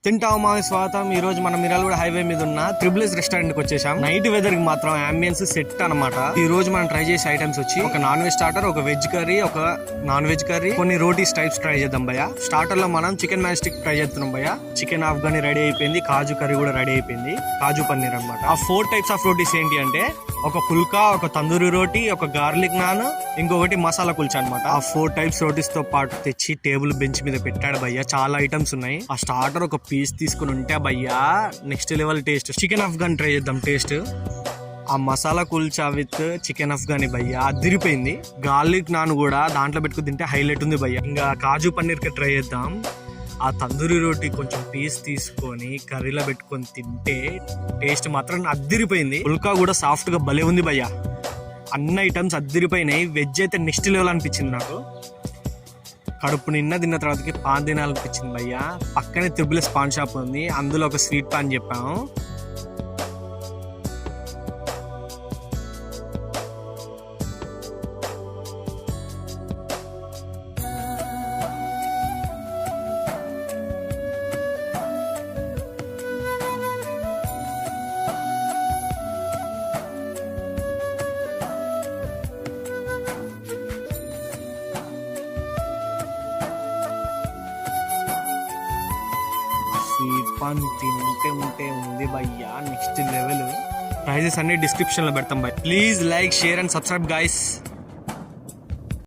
తింటావు మా స్వాగతం. ఈ రోజు మనం మిర్యాలగూడ హైవే మీద ఉన్న త్రిబుల్స్ రెస్టారెంట్ కి వచ్చేసాం. నైట్ వెదర్ కి మాత్రం అంబియన్స్ సెట్ అన్నమాట. ఈ రోజు మనం ట్రై చేసే ఐటమ్స్ వచ్చి ఒక నాన్ వెజ్ స్టార్టర్, ఒక వెజ్ కర్రీ, ఒక నాన్ వెజ్ కర్రీ, కొన్ని రోటీస్ టైప్స్ ట్రై చేద్దాం భయ్య. స్టార్టర్ లో మనం చికెన్ మ్యాస్టిక్ ట్రై చేస్తున్నాం భయ్య. చికెన్ ఆఫ్ఘనీ రెడీ అయిపోయింది, కాజు కర్రీ కూడా రెడీ అయిపోయింది, కాజు పన్నీర్ అన్నమాట. ఆ 4 టైప్స్ ఆఫ్ రోటీస్ ఏంటి అంటే ఒక పుల్కా, ఒక తందూరి రోటీ, ఒక గార్లిక్ నాన్, ఇంకొకటి మసాలా కుల్చా అనమాట. ఆ 4 టైప్స్ రోటీస్ తో పాటు తెచ్చి టేబుల్ బెంచ్ మీద పెట్టాడు భయ్య. చాలా ఐటమ్స్ ఉన్నాయి. ఆ స్టార్టర్ ఒక పీస్ తీసుకుని ఉంటే భయ్యా next level taste. Chicken Afghan try చేద్దాం టేస్ట్. ఆ మసాలా కుల్చా విత్ చికెన్ ఆఫ్ఘనీ భయ్య అదిరిపోయింది. గార్లిక్ నాన్ కూడా దాంట్లో పెట్టుకుని తింటే హైలైట్ ఉంది భయ్య. ఇంకా కాజు పన్నీర్ కి ట్రై చేద్దాం. ఆ తందూరి రోటీ కొంచెం పీస్ తీసుకొని కర్రీలో పెట్టుకొని తింటే టేస్ట్ మాత్రం అద్దిరిపోయింది. పుల్కా కూడా సాఫ్ట్ గా భలే ఉంది భయ్య. అన్ని ఐటమ్స్ అద్దిరిపోయినాయి. వెజ్ అయితే నెక్స్ట్ లెవెల్ అనిపించింది నాకు. కడుపు నిన్న తిన్న తర్వాతకి పాన్ తినాలనిపించింది భయ్య. పక్కనే త్రిబుల్స్ పాన్ షాప్ ఉంది, అందులో ఒక స్వీట్ పాన్ చెప్పాము. స్వీట్ పాన్ తింటే ఉంది భయ్యా నెక్స్ట్ లెవెల్. ప్రైజెస్ అన్ని డిస్క్రిప్షన్ లో పెడతాం భయ్. Please like, share and subscribe guys.